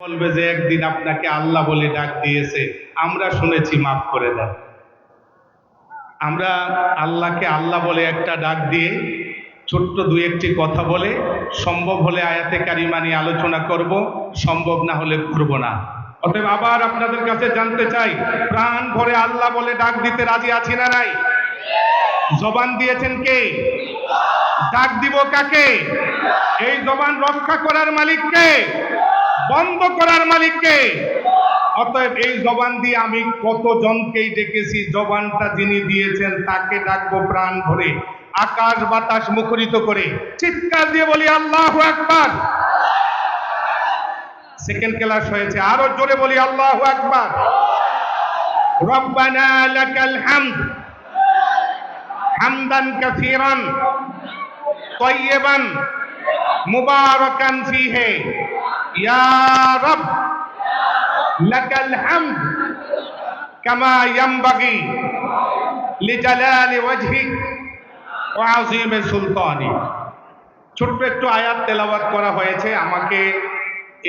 বলবে যে একদিন আপনাকে আল্লাহ বলে ডাক দিয়েছে, আমরা শুনেছি, মাফ করে দেন। আমরা আল্লাহকে আল্লাহ বলে একটা ডাক দিয়ে ছোট্ট দুই একটি কথা বলে সম্ভব হলে আয়াতে কারিমা নিয়ে আলোচনা করব, সম্ভব না হলে করব না। অতএব আবার আপনাদের কাছে জানতে চাই, প্রাণ ভরে আল্লাহ বলে ডাক দিতে রাজি আছি না নাই? জবান দিয়েছেন কে? ডাক দিব কাকে? এই জবান রক্ষা করার মালিক কে? বন্ধ করার মালিক কে? অতএব এই জবান দিয়ে আমি কতজনকেই ডেকেছি, জবানটা যিনি দিয়েছেন তাকে ডাকবো প্রাণ ভরে, আকাশ বাতাস মুখরিত করে চিৎকার দিয়ে বলি আল্লাহু আকবার। সেকেন্ড ক্লাস হয়েছে, আরো জোরে বলি আল্লাহু আকবার। রব্বানা লাকাল হামদ হামদান কাসীরান তাইয়িবান মুবারাকান ফীহি ইয়া রব লাকাল হামদ কামা ইয়ানবাগি লিজালালি ওয়াজহিক ওয়া আযীমি সুলতানিক। ছোট্ট একটু আয়াত তেলাওয়াত করা হয়েছে। আমাকে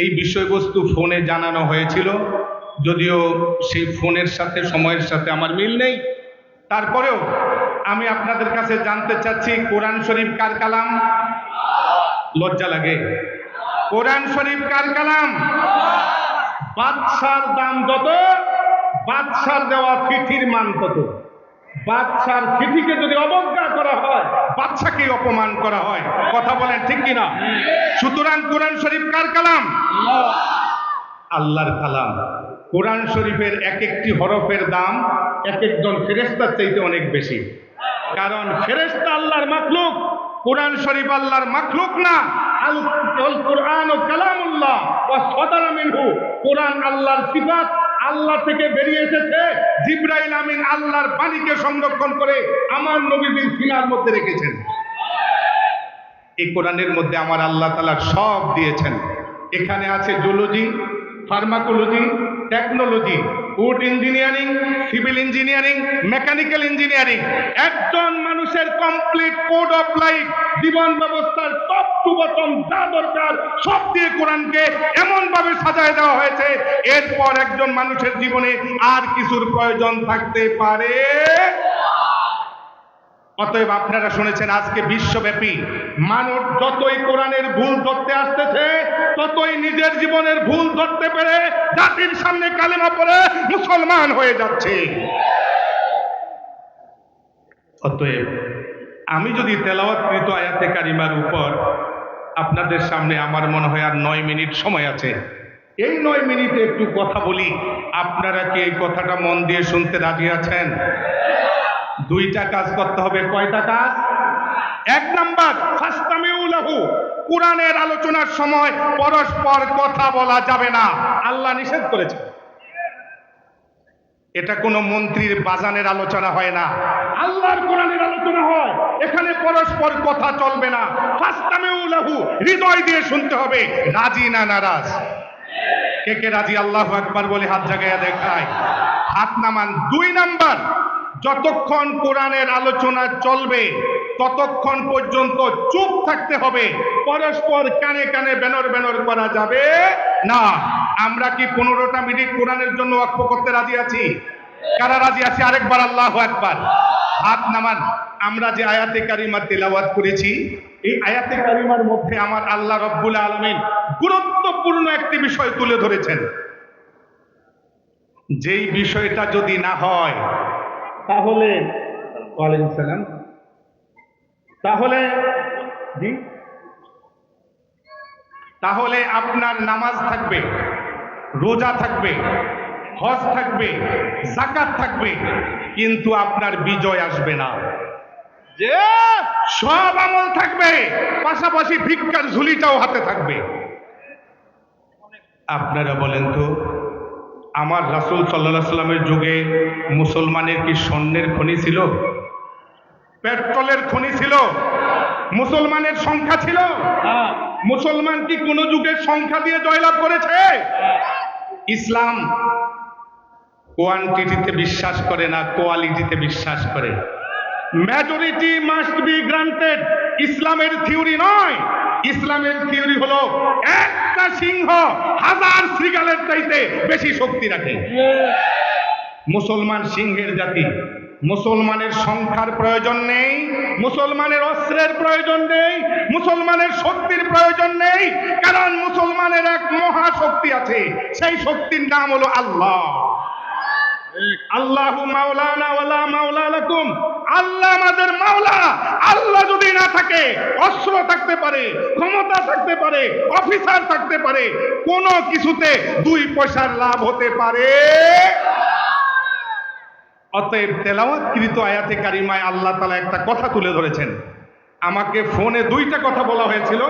এই বিষয়বস্তু ফোনে জানানো হয়েছিল, যদিও সেই ফোনের সাথে সময়ের সাথে আমার মিল নেই। তারপরেও আমি আপনাদের কাছে জানতে চাচ্ছি, কোরআন শরীফ কার কালাম? লজ্জা লাগে? কোরআন শরীফ কার কালাম? বাদশার দাম যত, বাদশার দেওয়া চিঠির মান কত। বাদশার চিঠিকে যদি অবজ্ঞা করা হয়, বাদশাকে অপমান করা হয়। কথা বলেন ঠিক কিনা? সুতরাং কোরআন শরীফ কার কালাম? আল্লাহর কালাম। কোরআন শরীফের এক একটি হরফের দাম এক একজন ফেরেশতার চাইতে অনেক বেশি, কারণ ফেরেশতা আল্লাহর মাখলুক, কোরআন শরীফ আল্লাহর মাখলুক না। আল কোরআন কালামুল্লাহ ওয়া সাদারা মিনহু। কোরআন আল্লাহর সিফাত, আল্লাহ থেকে বেরিয়ে এসেছে। জিবরাইল আমিন আল্লাহর বাণীকে সংরক্ষণ করে আমার নবীর সিনার মধ্যে রেখেছেন। এই কোরআনের মধ্যে আমার আল্লাহ তাআলা সব দিয়েছেন। এখানে আছে zoology, pharmacology, technology, wood engineering, civil engineering, mechanical engineering. একজন মানুষের কমপ্লিট কোড অফ লাইফ, জীবন ব্যবস্থার টপ টু বটম যা দরকার সব দিয়ে কোরআনকে এমন ভাবে সাজায় দেওয়া হয়েছে, এরপর একজন মানুষের জীবনে আর কিছুর প্রয়োজন থাকতে পারে। অতএব আপনারা শুনেছেন, আজকে বিশ্বব্যাপী মানুষ যতই কোরআনের ভুল ধরতে আসতেছে, ততই নিজের জীবনের ভুল ধরতে পেরে জাতির সামনে কালেমা পড়ে মুসলমান হয়ে যাচ্ছে। অতএব আমি যদি তেলাওয়াতকৃত আয়াতে কারিমার উপর আপনাদের সামনে, আমার মনে হয় আর 9 মিনিট সময় আছে, এই 9 মিনিটে একটু কথা বলি। আপনারা কি এই কথাটা মন দিয়ে শুনতে রাজি আছেন? দুইটা কাজ করতে হবে। কয়টা কাজ? এক নাম্বার, ফাসতামিউ লাহু। কোরআনের আলোচনার সময় পরস্পর কথা বলা যাবে না, আল্লাহ নিষেধ করেছেন। এটা কোনো মন্ত্রীর বাজানের আলোচনা হয় না, আল্লাহর কোরআনের আলোচনা হয়। এখানে পরস্পর কথা চলবে না। ফাসতামিউ লাহু, হৃদয় দিয়ে শুনতে হবে। রাজি না নারাজ? কে কে রাজি? আল্লাহু আকবার বলে হাত জাগায়া দেখায়, হাত নামান। 2 নাম্বার, যতক্ষণ কোরআনের আলোচনা চলবে ততক্ষণ পর্যন্ত চুপ থাকতে হবে। পরস্পর কানে কানে বেনর বেনর করা যাবে না। আমরা কি 15টা মিনিট কোরআনের জন্য ওয়াকফ করতে রাজি আছি? কারা রাজি আছে? আরেকবার আল্লাহু আকবার, হাত নামান। আমরা যে আয়াতে কারিমা তেলাওয়াত করেছি, এই আয়াতে কারিমার মধ্যে আমার আল্লাহ রব্বুল আলামিন গুরুত্বপূর্ণ একটি বিষয় তুলে ধরেছেন। যেই বিষয়টা যদি না হয়, তাহলে ওয়ালাইকুম সালাম, তাহলে আপনার নামাজ থাকবে, রোজা থাকবে, হজ থাকবে, যাকাত থাকবে, কিন্তু আপনার বিজয় আসবে না। যে সব আমল থাকবে, পাশাপাশি ভিক্ষার ঝুলিটাও হাতে থাকবে। আপনারা বলেন তো, আমার রাসূল সাল্লাল্লাহু আলাইহি সাল্লামের যুগে মুসলমানের কি স্বর্ণের খনি ছিল? পেট্রোলের খনি ছিল? মুসলমানের সংখ্যা ছিল? মুসলমান কি কোন যুগে সংখ্যা দিয়ে জয়লাভ করেছে? ইসলাম কোয়ান্টিটিতে বিশ্বাস করে না, কোয়ালিটিতে বিশ্বাস করে। মেজরিটি মাস্ট বি গ্রান্টেড ইসলামের থিওরি নয়। ইসলামের থিওরি হলো একটা সিংহ হাজার শৃগালের চাইতে বেশি শক্তি রাখে। মুসলমান সিংহের জাতি, মুসলমানের সংখ্যার প্রয়োজন নেই, মুসলমানের অস্ত্রের প্রয়োজন নেই, মুসলমানের শক্তির প্রয়োজন নেই, কারণ মুসলমানের এক মহাশক্তি আছে, সেই শক্তির নাম হলো আল্লাহ। আল্লাহু মাওলানা ওয়ালা মাওলা লাকুম, আল্লাহ আমাদের মাওলা। আল্লাহ যদি না থাকে, অস্ত্র থাকতে পারে, ক্ষমতা থাকতে পারে, অফিসার থাকতে পারে, কোনো কিছুতে দুই পয়সার লাভ হতে পারে। অতএব তেলাওয়াতকৃত আয়াতে কারিমায় আল্লাহ তাআলা একটা কথা তুলে ধরেছেন। আমাকে ফোনে দুইটা কথা বলা হয়েছিল,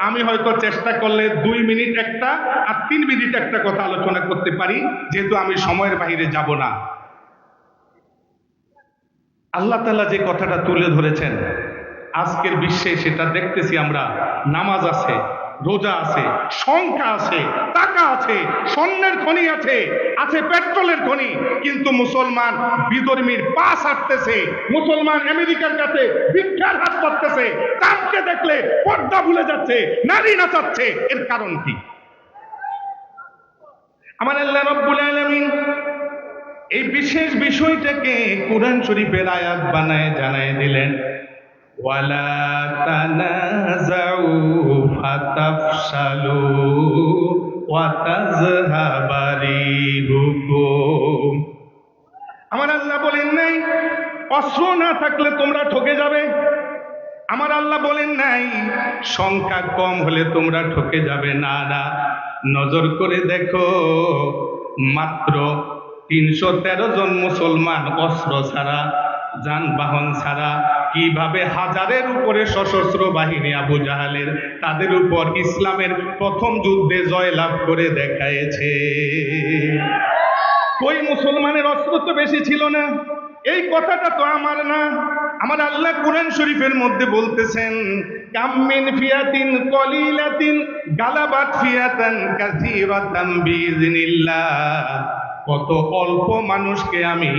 আমি হয়তো চেষ্টা করলে 2 মিনিট একটা আর 3 মিনিট একটা কথা আলোচনা করতে পারি, যেহেতু আমি সময়ের বাইরে যাব না। আল্লাহ তাআলা যে কথাটা তুলে ধরেছেন, আজকের বিশ্বে সেটা দেখতেছি আমরা। নামাজ আছে, রোজা আছে, সংখ্যা আছে, টাকা আছে, স্বর্ণের খনি আছে, আছে পেট্রোলের খনি, কিন্তু মুসলমান বিধর্মীর পা ছাড়তেছে, মুসলমান আমেরিকার কাছে ভিক্ষার হাত পাততেছে, তাকে দেখলে পর্দা ভুলে যাচ্ছে, নারী নাচাচ্ছে। এর কারণ কি? আমার আল্লাহ রাব্বুল আলামিন এই বিশেষ বিষয়টাকে কোরআন শরীফের আয়াত বানায় জানায় দিলেন, ওয়ালা তানাজাউ ফাতাফশালু ওয়া তাযহাবা রিহুকুম। আমার আল্লাহ বলেন নাই অস্ত্র না থাকলে তোমরা ঠকে যাবে। আমার আল্লাহ বলেন নাই সংখ্যা কম হলে তোমরা ঠকে যাবে। না না, নজর করে দেখো, মাত্র 313 জন মুসলমান অস্ত্র ছাড়া, যানবাহন ছাড়া কিভাবে হাজারের উপরে সশস্ত্র বাহিনী আবু জাহালের, তাদের উপর ইসলামের প্রথম যুদ্ধে জয়লাভ করে দেখাইছে। ওই মুসলমানের অস্ত্র তো বেশি ছিল না, এই কথাটা তো আমার না। আমার আল্লাহ কোরআন শরীফের মধ্যে বলতেছেন, কামিন ফিয়াতিন কলিলাতিন গালাবাত ফিয়াতান কাসীরাতান বিইজনিল্লাহ। কত অল্প মানুষকে আমি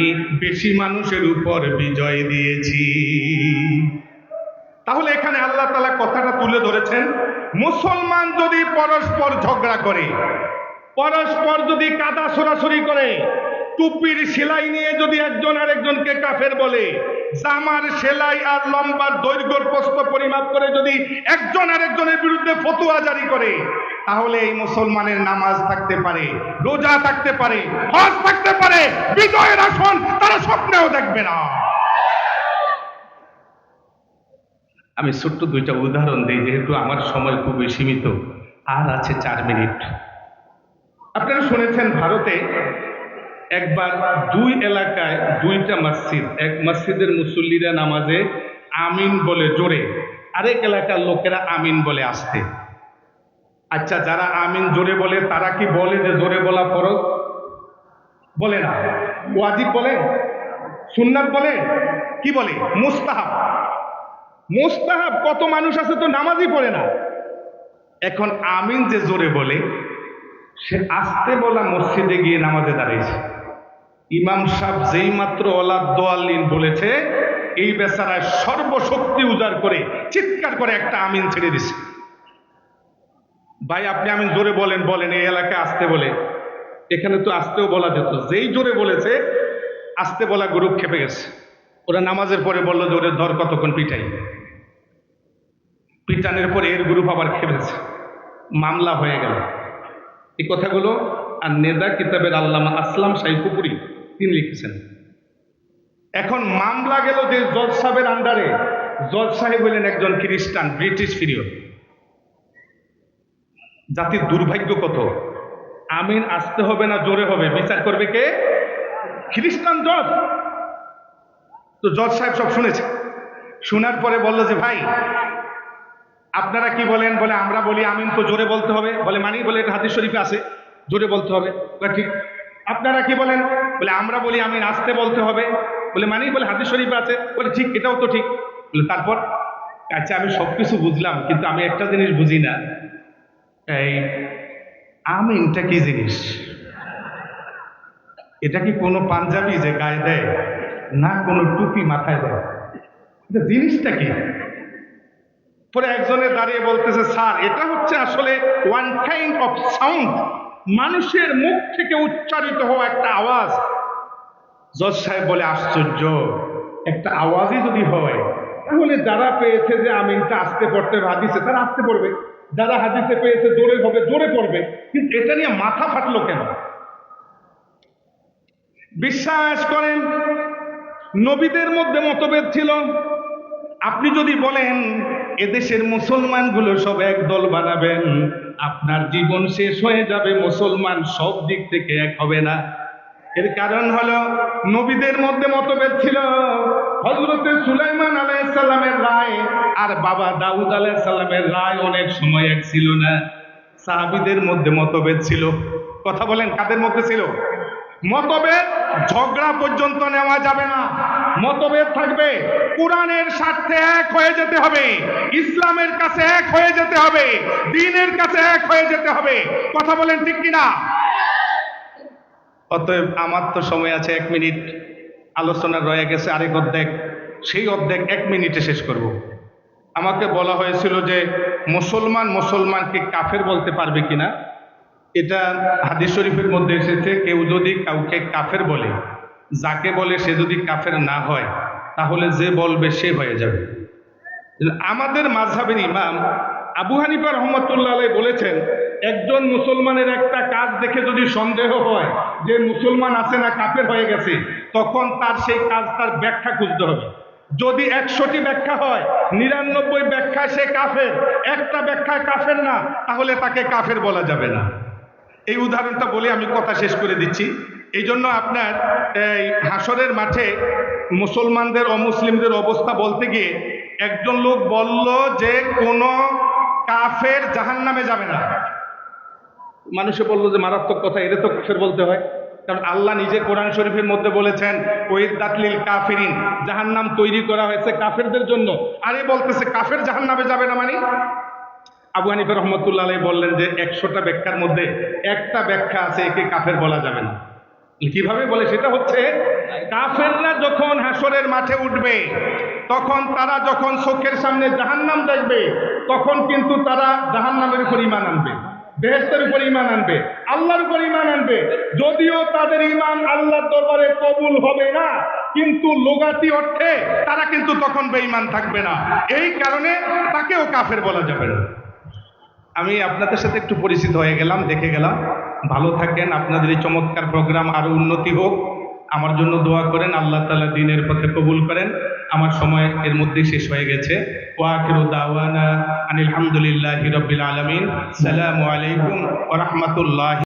বেশি মানুষের উপর বিজয় দিয়েছি। তাহলে এখানে আল্লাহ তাআলা কথাটা তুলে ধরেছেন, মুসলমান যদি পরস্পর ঝগড়া করে, পরস্পর যদি কাদা ছোড়াছুরি করে, টুপির সেলাই নিয়ে যদি একজন আরেকজনকে কাফের বলে, জামার সেলাই আর লম্বার দৈর্ঘ্য প্রস্থ পরিমাপ করে যদি একজন আরেকজনের বিরুদ্ধে ফতোয়া জারি করে, তাহলে এই মুসলমানের নামাজ থাকতে পারে, রোজা থাকতে পারে, হজ থাকতে পারে, বিজয়ের আসন তারা স্বপ্নেও দেখবে না। আমি ছোট্ট 2টা উদাহরণ দিই, যেহেতু আমার সময় খুবই সীমিত, আর আছে 4 মিনিট। আপনারা শুনেছেন ভারতে একবার 2 এলাকায় 2টা মসজিদ, এক মসজিদের মুসল্লিরা নামাজে আমিন বলে জোরে, আরেক এলাকার লোকেরা আমিন বলে আস্তে। আচ্ছা, যারা আমিন জোরে বলে তারা কি বলে যে জোরে বলা ফরজ? বলে না। ওয়াজিব বলে? সুন্নাত বলে? কি বলে? মুস্তাহাব। মুস্তাহাব। কত মানুষ আছে তো নামাজই পড়ে না। এখন আমিন যে জোরে বলে, সে আস্তে বলা মসজিদে গিয়ে নামাজে দাঁড়িয়েছে। ইমাম সাহেব যেই মাত্র ওয়ালা দোয়াল্লিন বলেছে, এই বেচারায় সর্বশক্তি উজাড় করে চিৎকার করে একটা আমিন ছেড়ে দিছে। ভাই আপনি আমিন জোরে বলেন, বলেন, এই এলাকায় আসতে বলে, এখানে তো আসতেও বলা যেত। যেই জোরে বলেছে, আসতে বলা গ্রুপ খেপে গেছে। ওরা নামাজের পরে বললো যে ওরে ধর কতক্ষণ পিটাই। পিটানের পরে এর গ্রুপ আবার খেপেছে, মামলা হয়ে গেল। এই কথাগুলো আর নেদা কিতাবের আল্লামা আসলাম সাইফুপুরি তিনি লিখেছেন। এখন মামলা গেল যে জজ সাহেবের আন্ডারে। জজ সাহেব হলেন একজন খ্রিস্টান, ব্রিটিশ পিরিয়ড। জাতির দুর্ভাগ্য কত! আমিন আসতে হবে না জোরে হবে, বিচার করবে কে? খ্রিস্টান জজ। তো জজ সাহেব সব শুনেছে। শোনার পরে বলল যে ভাই আপনারা কি বলেন? বলে আমরা বলি আমিন তো জোরে বলতে হবে। বলে মানি? বলে এটা হাদিস শরীফে আছে, জোরে বলতে হবে। ঠিক। আপনারা কি বলেন? বলে আমরা বলি আমিন আস্তে বলতে হবে। বলে মানি? বলে হাদিস শরীফে আছে। বলে ঠিক, এটাও তো ঠিক। বলে তারপর? আচ্ছা আমি সবকিছু বুঝলাম, কিন্তু আমি একটা জিনিস বুঝি না, এই আমিনটা কি জিনিস? এটা কি কোনো পাঞ্জাবি যে গায়ে দেয়, না কোনো টুপি মাথায় দেয়? এটা জিনিসটা কি? পরে একজনে দাঁড়িয়ে বলতেছে, স্যার এটা হচ্ছে আসলে ওয়ান কাইন্ড অফ সাউন্ড, মানুষের মুখ থেকে উচ্চারিত হওয়া একটা আওয়াজ। জজ সাহেব বলে, আশ্চর্য, একটা আওয়াজই যদি হয় তাহলে যারা পেয়েছে যে আমিনটা আস্তে পড়তে হাদিসে তারা আস্তে পড়বে, যারা হাদিসে পেয়েছে জোরে হবে জোরে পড়বে, কিন্তু এটা নিয়ে মাথা ফাটলো কেন? বিশ্বাস করেন নবীদের মধ্যে মতভেদ ছিল। আপনি যদি বলেন এদেশের মুসলমানগুলো সব এক দল বানাবেন, আপনার জীবন শেষ হয়ে যাবে, মুসলমান সব দিক থেকে এক হবে না। এর কারণ হলো নবীদের মধ্যে মতভেদ ছিল। হযরতে সুলাইমান আলাইহিস সালামের রায় আর বাবা দাউদ আলাইহিস সালামের রায় অনেক সময় এক ছিল না। সাহাবীদের মধ্যে মতভেদ ছিল। কথা বলেন, কাদের মধ্যে ছিল মতভেদ? ঝগড়া পর্যন্ত নেওয়া যাবে না, মতভেদ থাকবে, কোরআনের স্বার্থে এক হয়ে যেতে হবে, ইসলামের কাছে এক হয়ে যেতে হবে, দ্বীনের কাছে এক হয়ে যেতে হবে। কথা বলেন ঠিক কিনা? অতএব আমার তো সময় আছে 1 মিনিট, আলোচনা রয়ে গেছে আরেক অর্ধেক, সেই অর্ধেক 1 মিনিটে শেষ করব। আমাকে বলা হয়েছিল যে মুসলমানকে কাফের বলতে পারবে কিনা। এটা হাদিস শরীফের মধ্যে এসেছে, কেউ যদি কাউকে কাফের বলে, যাকে বলে সে যদি কাফের না হয় তাহলে যে বলবে সে হয়ে যাবে। আমাদের মাযহাবের ইমাম আবু হানিফা রাহমাতুল্লাহ আলাইহি বলেছেন, একজন মুসলমানের একটা কাজ দেখে যদি সন্দেহ হয় যে মুসলমান আছে না কাফের হয়ে গেছে, তখন তার সেই কাজটার ব্যাখ্যা খুঁজতে হবে। যদি 100টি ব্যাখ্যা হয়, 99 ব্যাখ্যায় সে কাফের, একটা ব্যাখ্যায় কাফের না, তাহলে তাকে কাফের বলা যাবে না। এই উদাহরণটা বলে আমি কথা শেষ করে দিচ্ছি। এই জন্য আপনার এই হাসরের মাঠে মুসলমানদের অমুসলিমদের অবস্থা বলতে গিয়ে একজন লোক বলল যে কোনো কাফের জাহান্নামে যাবে না। মানুষে বললো যে মারাত্মক কথা, এটা তো কাফের বলতে হয়, কারণ আল্লাহ নিজে কোরআন শরীফের মধ্যে বলেছেন ওয়াইদাত লিল কাফিরিন, জাহান্নাম তৈরি করা হয়েছে কাফেরদের জন্য। আরে বলতেছে কাফের জাহান্নামে যাবে না মানে? আবু হানিফা রহমতুল্লাহ আলাইহি বললেন যে 100টা ব্যাখ্যার মধ্যে একটা ব্যাখ্যা আছে, একে কাফের বলা যাবে না। কিভাবে বলে? সেটা হচ্ছে কাফেররা যখন হাসরের মাঠে উঠবে, তখন তারা যখন চোখের সামনে জাহান্নাম দেখবে, তখন কিন্তু তারা জাহান্নামের উপর ঈমান আনবে, বেহেশতের উপর ঈমান আনবে, আল্লাহর উপর ঈমান আনবে। যদিও তাদের ঈমান আল্লাহর দরবারে কবুল হবে না, কিন্তু লুগাতি অর্থে তারা কিন্তু তখন বেঈমান থাকবে না। এই কারণে তাকেও কাফের বলা যাবে না। আমি আপনাদের সাথে একটু পরিচিত হয়ে গেলাম, দেখে গেলাম। ভালো থাকেন, আপনাদের এই চমৎকার প্রোগ্রাম আরো উন্নতি হোক। আমার জন্য দোয়া করেন, আল্লাহ তাআলা দ্বীনের পথে কবুল করেন। আমার সময় এর মধ্যেই শেষ হয়ে গেছে। ওয়া আখিরু দাওয়ানা আনিল হামদুলিল্লাহি রাব্বিল আলামিন। আসসালামু আলাইকুম ওয়া রাহমাতুল্লাহি।